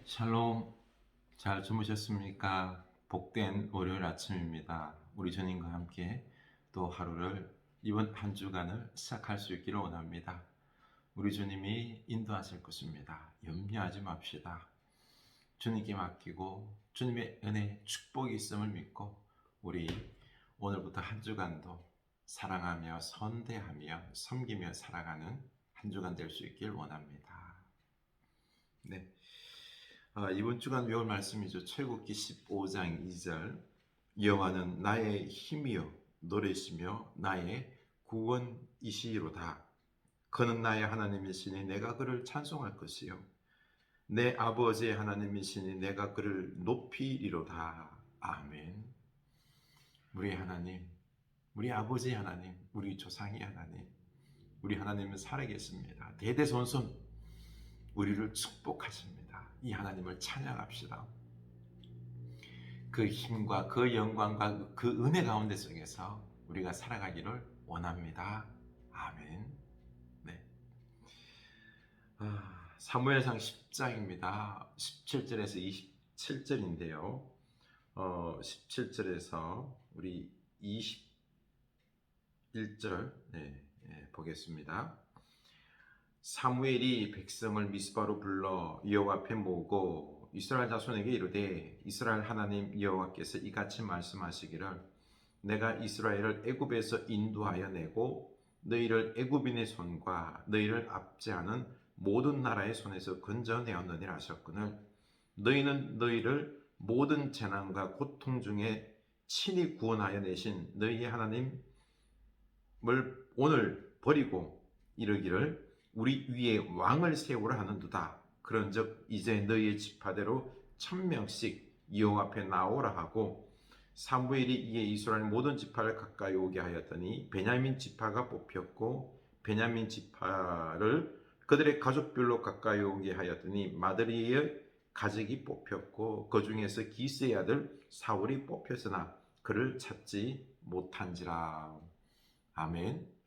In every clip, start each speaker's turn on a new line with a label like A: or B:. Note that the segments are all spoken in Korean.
A: 샬롬, 잘 주무셨습니까? 복된 월요일 아침입니다. 우리 주님과 함께 또 하루를, 이번 한 주간을 시작할 수 있기를 원합니다. 우리 주님이 인도하실 것입니다. 염려하지 맙시다. 주님께 맡기고 주님의 은혜, 축복이 있음을 믿고 우리 오늘부터 한 주간도 사랑하며 선대하며 섬기며 살아가는 한 주간 될 수 있길 원합니다. 네. 이번 주간 외울 말씀이죠. 출애굽기 15장 2절. 여호와는 나의 힘이요 노래시며 나의 구원이시로다. 그는 나의 하나님이시니 내가 그를 찬송할 것이요 내 아버지의 하나님이시니 내가 그를 높이리로다. 아멘. 우리 하나님, 우리 아버지의 하나님, 우리 조상의 하나님, 우리 하나님은 살아계십니다. 대대손손 우리를 축복하십니다. 이 하나님을 찬양합시다. 그 힘과 그 영광과 그 은혜 가운데 속에서 우리가 살아가기를 원합니다. 아멘. 네. 사무엘상 10장입니다. 17절에서 27절인데요. 17절에서 우리 21절 보겠습니다. 사무엘이 백성을 미스바로 불러 여호와 앞에 모으고 이스라엘 자손에게 이르되 이스라엘 하나님 여호와께서 이같이 말씀하시기를 내가 이스라엘을 애굽에서 인도하여 내고 너희를 애굽인의 손과 너희를 압제하는 모든 나라의 손에서 건져내었느니라 하셨거늘 너희는 너희를 모든 재난과 고통 중에 친히 구원하여 내신 너희의 하나님을 오늘 버리고 이르기를 우리 위에 왕을 세우라 하는도다. 그런즉 이제 너희의 지파대로 1000명씩 여호와 앞에 나오라 하고 사무엘이 이에 이스라엘 모든 지파를 가까이 오게 하였더니 베냐민 지파가 뽑혔고 베냐민 지파를 그들의 가족별로 가까이 오게 하였더니 마드리의 가족이 뽑혔고 그 중에서 기스의 아들 사울이 뽑혔으나 그를 찾지 못한지라. 아멘.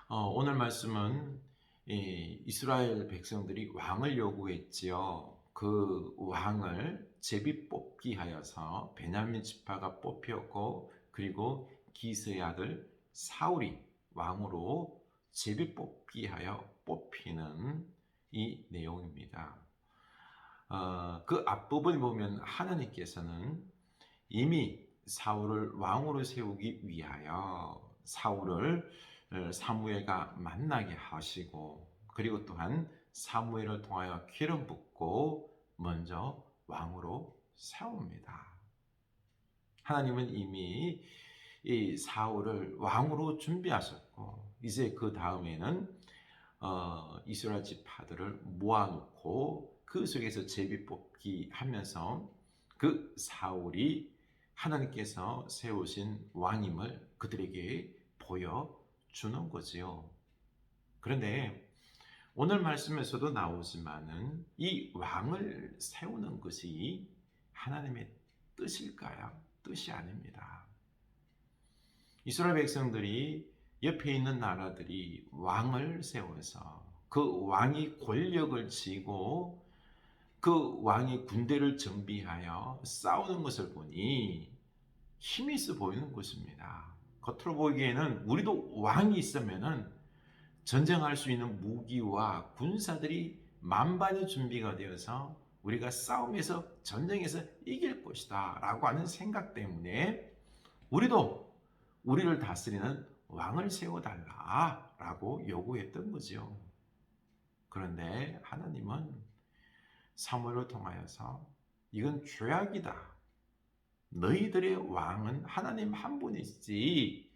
A: 오늘 말씀은 이스라엘 백성들이 왕을 요구했지요. 그 왕을 제비 뽑기 하여서 베냐민 지파가 뽑혔고 그리고 기스의 아들 사울이 왕으로 제비 뽑기 하여 뽑히는 이 내용입니다. 그 앞부분을 보면 하나님께서는 이미 사울을 왕으로 세우기 위하여 사울을 사무엘과 만나게 하시고 그리고 또한 사무엘을 통하여 기름 붓고 먼저 왕으로 세웁니다. 하나님은 이미 이 사울을 왕으로 준비하셨고 이제 그 다음에는 이스라엘 지파들을 모아놓고 그 속에서 제비 뽑기 하면서 그 사울이 하나님께서 세우신 왕임을 그들에게 보여주는 거지요. 그런데 오늘 말씀에서도 나오지만은 이 왕을 세우는 것이 하나님의 뜻일까요? 뜻이 아닙니다. 이스라엘 백성들이 옆에 있는 나라들이 왕을 세워서 그 왕이 권력을 쥐고 그 왕이 군대를 정비하여 싸우는 것을 보니 힘이 있어 보이는 것입니다. 겉으로 보기에는 우리도 왕이 있으면은 전쟁할 수 있는 무기와 군사들이 만반의 준비가 되어서 우리가 싸움에서 전쟁에서 이길 것이다 라고 하는 생각 때문에 우리도 우리를 다스리는 왕을 세워달라 라고 요구했던 거죠. 그런데 하나님은 사무엘을 통하여서 이건 죄악이다. 너희들의 왕은 하나님 한 분이지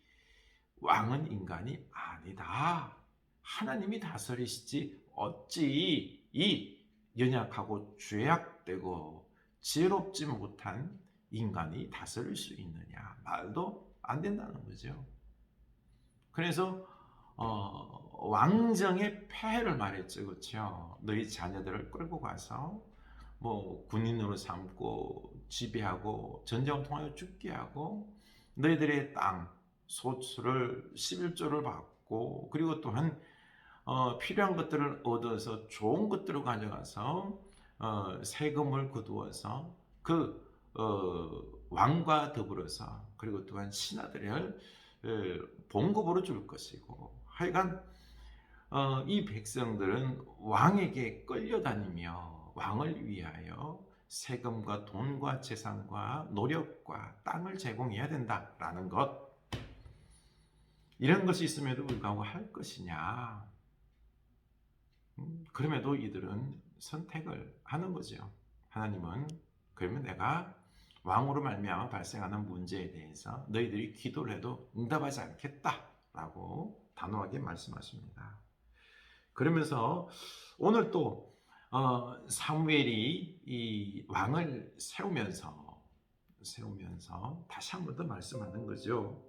A: 왕은 인간이 아니다. 하나님이 다스리시지 어찌 이 연약하고 죄악되고 지혜롭지 못한 인간이 다스릴 수 있느냐. 말도 안 된다는 거죠. 그래서 왕정의 폐해를 말했죠. 그렇죠? 너희 자녀들을 끌고 가서 군인으로 삼고 지배하고 전쟁을 통하여 죽게 하고 너희들의 땅 소출을 11조를 받고 그리고 또한 필요한 것들을 얻어서 좋은 것들을 가져가서 세금을 거두어서 그 왕과 더불어서 그리고 또한 신하들을 봉급으로 줄 것이고 하여간 이 백성들은 왕에게 끌려다니며 왕을 위하여 세금과 돈과 재산과 노력과 땅을 제공해야 된다라는 것, 이런 것이 있음에도 불구하고 할 것이냐? 그럼에도 이들은 선택을 하는 거죠. 하나님은 그러면 내가 왕으로 말미암아 발생하는 문제에 대해서 너희들이 기도를 해도 응답하지 않겠다라고 단호하게 말씀하십니다. 그러면서 오늘 또 사무엘이 이 왕을 세우면서 다시 한 번 더 말씀하는 거죠.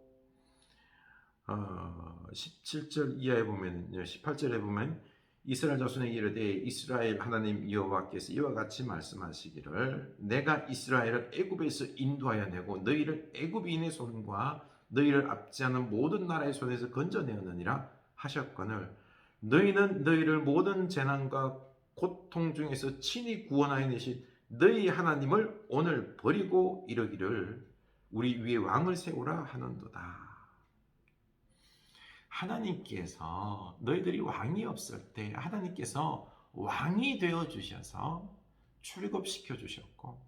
A: 17절 이하에 보면요, 18절에 보면 이스라엘 자손에게 이르되 이스라엘 하나님 여호와께서 이와 같이 말씀하시기를 내가 이스라엘을 애굽에서 인도하여 내고 너희를 애굽인의 손과 너희를 압제하는 모든 나라의 손에서 건져내었느니라 하셨거늘 너희는 너희를 모든 재난과 고통 중에서 친히 구원하여 내신 너희 하나님을 오늘 버리고 이르기를 우리 위에 왕을 세우라 하는도다. 하나님께서 너희들이 왕이 없을 때 하나님께서 왕이 되어 주셔서 출애굽시켜 주셨고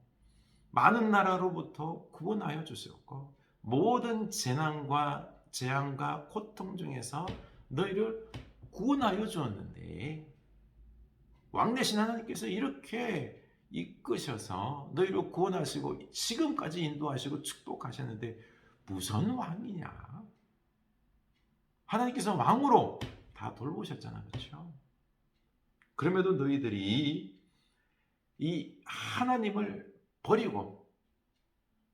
A: 많은 나라로부터 구원하여 주셨고 모든 재난과 재앙과 고통 중에서 너희를 구원하여 주었는데 왕 대신 하나님께서 이렇게 이끄셔서 너희를 구원하시고 지금까지 인도하시고 축복하셨는데 무슨 왕이냐? 하나님께서 왕으로 다 돌보셨잖아, 그렇죠? 그럼에도 너희들이 이 하나님을 버리고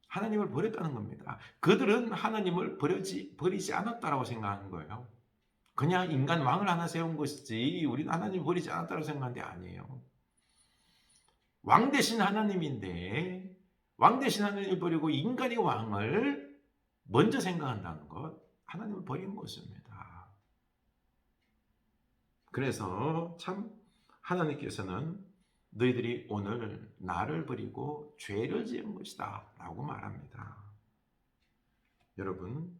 A: 하나님을 버렸다는 겁니다. 그들은 하나님을 버리지 않았다라고 생각하는 거예요. 그냥 인간 왕을 하나 세운 것이지 우리는 하나님을 버리지 않았다고 생각하는데 아니에요. 왕 대신 하나님인데 왕 대신 하나님을 버리고 인간이 왕을 먼저 생각한다는 것, 하나님을 버린 것입니다. 그래서 참 하나님께서는 너희들이 오늘 나를 버리고 죄를 지은 것이다 라고 말합니다. 여러분,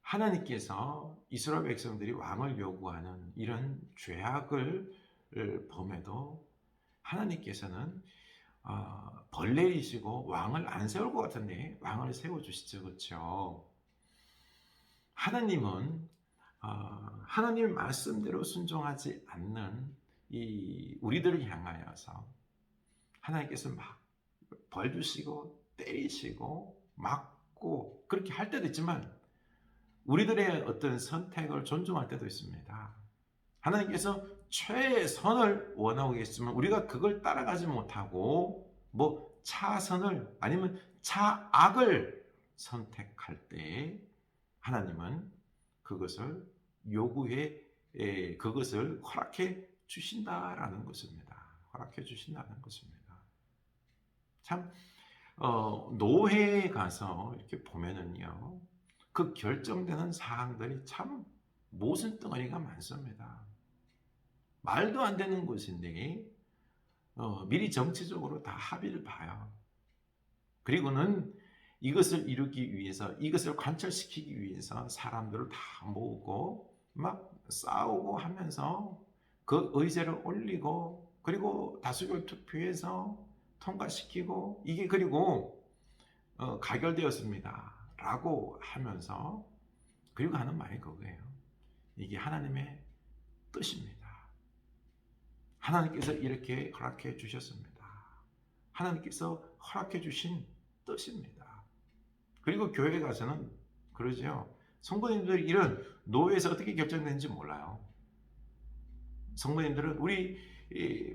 A: 하나님께서 이스라엘 백성들이 왕을 요구하는 이런 죄악을 범해도 하나님께서는 벌 내리시고 왕을 안 세울 것 같은데 왕을 세워주시죠, 그렇죠? 하나님은 하나님의 말씀대로 순종하지 않는 이 우리들을 향하여서 하나님께서 막 벌 주시고 때리시고 막고 그렇게 할 때도 있지만 우리들의 어떤 선택을 존중할 때도 있습니다. 하나님께서 최선을 원하고 계시지만 우리가 그걸 따라가지 못하고 뭐 차선을 아니면 차악을 선택할 때 하나님은 그것을 그것을 허락해 주신다라는 것입니다. 허락해 주신다는 것입니다. 참 노회에 가서 이렇게 보면은요, 그 결정되는 사항들이 참 모순덩어리가 많습니다. 말도 안 되는 것인데 미리 정치적으로 다 합의를 봐요. 그리고는 이것을 이루기 위해서, 이것을 관철시키기 위해서 사람들을 다 모으고 막 싸우고 하면서 그 의제를 올리고 그리고 다수결 투표해서 통과시키고 이게 그리고 가결되었습니다 라고 하면서 그리고 하는 말이 그거예요. 이게 하나님의 뜻입니다. 하나님께서 이렇게 허락해 주셨습니다. 하나님께서 허락해 주신 뜻입니다. 그리고 교회 가서는 그러죠. 성도님들이 이런 노예에서 어떻게 결정되는지 몰라요. 성도님들은 우리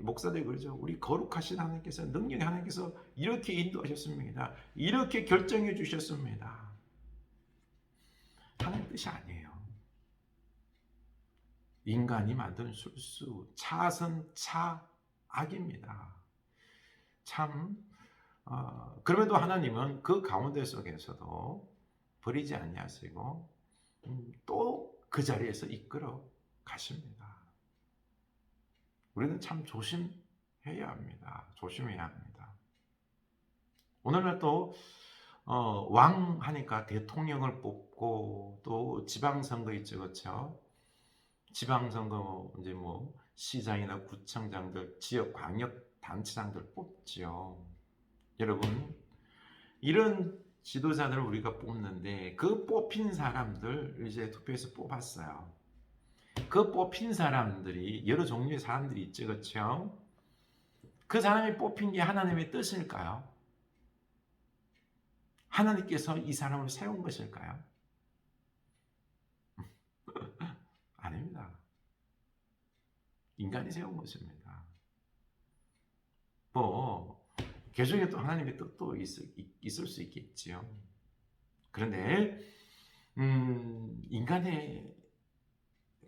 A: 목사들 그러죠. 우리 거룩하신 하나님께서 능력의 하나님께서 이렇게 인도하셨습니다. 이렇게 결정해 주셨습니다. 하나님 뜻이 아니에요. 인간이 만든 술수, 차선, 차악입니다. 참 그럼에도 하나님은 그 가운데 속에서도 버리지 아니하시고 또 그 자리에서 이끌어 가십니다. 우리는 참 조심해야 합니다. 조심해야 합니다. 오늘날 또 왕 하니까 대통령을 뽑고 또 지방선거 있죠, 그렇죠? 지방선거 이제 뭐 시장이나 구청장들, 지역 광역 단체장들 뽑죠. 여러분, 이런 지도자들을 우리가 뽑는데 그 뽑힌 사람들 이제 투표해서 뽑았어요. 그 뽑힌 사람들이 여러 종류의 사람들이 있죠, 그렇죠? 그 사람이 뽑힌 게 하나님의 뜻일까요? 하나님께서 이 사람을 세운 것일까요? 아닙니다. 인간이 세운 것입니다. 뭐 개중에 또 하나님의 뜻도 있을 수 있겠지요. 그런데 인간의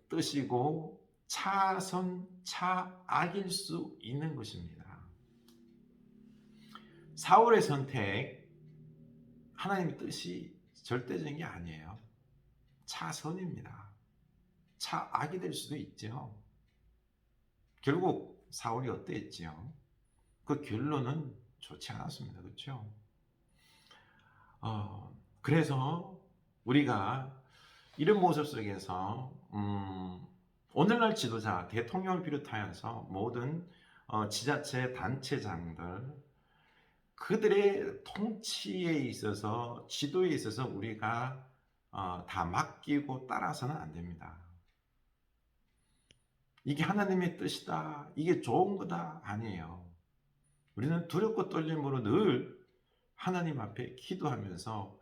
A: 뜻이고 차악일 수 있는 것입니다. 사울의 선택, 하나님의 뜻이 절대적인 게 아니에요. 차선입니다. 차악이 될 수도 있죠. 결국 사울이 어땠지요? 그 결론은 좋지 않았습니다. 그렇죠? 그래서 우리가 이런 모습 속에서 오늘날 지도자, 대통령을 비롯하여서 모든 지자체 단체장들, 그들의 통치에 있어서, 지도에 있어서 우리가 다 맡기고 따라서는 안 됩니다. 이게 하나님의 뜻이다, 이게 좋은 거다, 아니에요. 우리는 두렵고 떨림으로 늘 하나님 앞에 기도하면서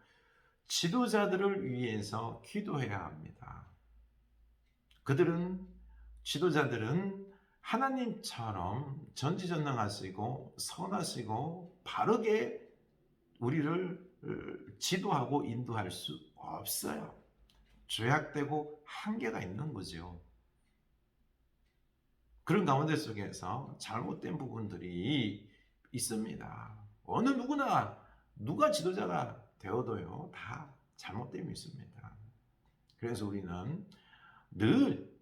A: 지도자들을 위해서 기도해야 합니다. 지도자들은 하나님처럼 전지전능하시고 선하시고 바르게 우리를 지도하고 인도할 수 없어요. 죄악되고 한계가 있는 거죠. 그런 가운데 속에서 잘못된 부분들이 있습니다. 어느 누가 지도자가 되어도요, 다 잘못됨이 있습니다. 그래서 우리는 늘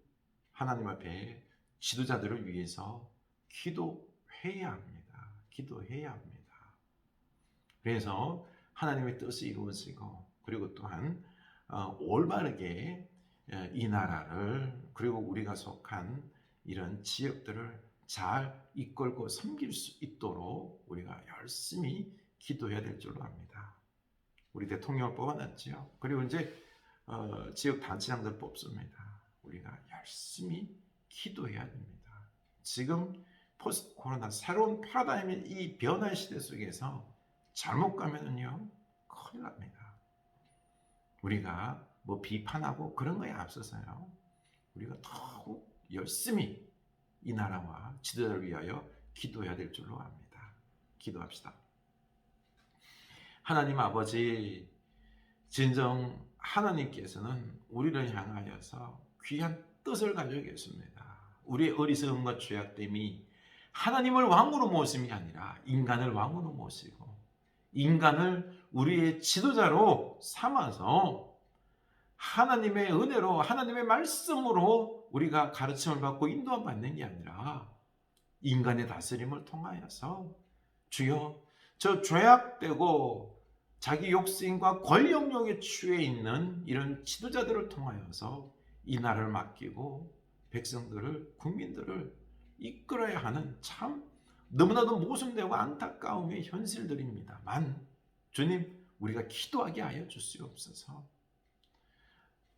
A: 하나님 앞에 지도자들을 위해서 기도해야 합니다. 기도해야 합니다. 그래서 하나님의 뜻이 이루어지고, 그리고 또한 올바르게 이 나라를, 그리고 우리가 속한 이런 지역들을 잘 이끌고 섬길 수 있도록 우리가 열심히 기도해야 될 줄로 압니다. 우리 대통령을 뽑아놨죠. 그리고 이제 지역 단체장들 뽑습니다. 우리가 열심히 기도해야 됩니다. 지금 포스트 코로나 새로운 패러다임의 이 변화의 시대 속에서 잘못 가면은요, 큰일 납니다. 우리가 뭐 비판하고 그런 거에 앞서서요, 우리가 더욱 열심히 이 나라와 지도자를 위하여 기도해야 될 줄로 압니다. 기도합시다. 하나님 아버지, 진정 하나님께서는 우리를 향하여서 귀한 뜻을 가지고 계십니다. 우리의 어리석음과 죄악됨이 하나님을 왕으로 모심이 아니라 인간을 왕으로 모시고, 인간을 우리의 지도자로 삼아서 하나님의 은혜로, 하나님의 말씀으로 우리가 가르침을 받고 인도함 받는 게 아니라 인간의 다스림을 통하여서, 주여, 저 죄악되고 자기 욕심과 권력욕에 취해 있는 이런 지도자들을 통하여서 이 나라를 맡기고 백성들을, 국민들을 이끌어야 하는 참 너무나도 모순되고 안타까움의 현실들입니다만, 주님, 우리가 기도하게 하여 주시옵소서.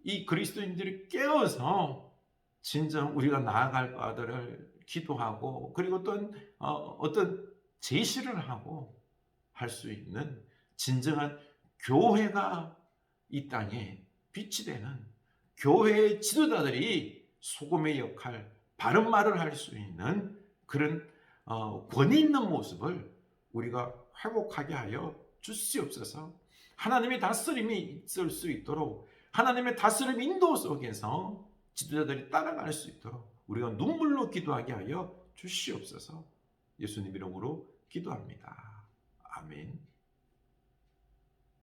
A: 이 그리스도인들이 깨어서 진정 우리가 나아갈 바들을 기도하고, 그리고 또 어떤 제시를 하고 할 수 있는 진정한 교회가 이 땅에 빛이 되는, 교회의 지도자들이 소금의 역할, 바른 말을 할 수 있는 그런 권위 있는 모습을 우리가 회복하게 하여 주시옵소서. 하나님의 다스림이 있을 수 있도록, 하나님의 다스림 인도 속에서 지도자들이 따라갈 수 있도록 우리가 눈물로 기도하게 하여 주시옵소서. 예수님 이름으로 기도합니다. 아멘.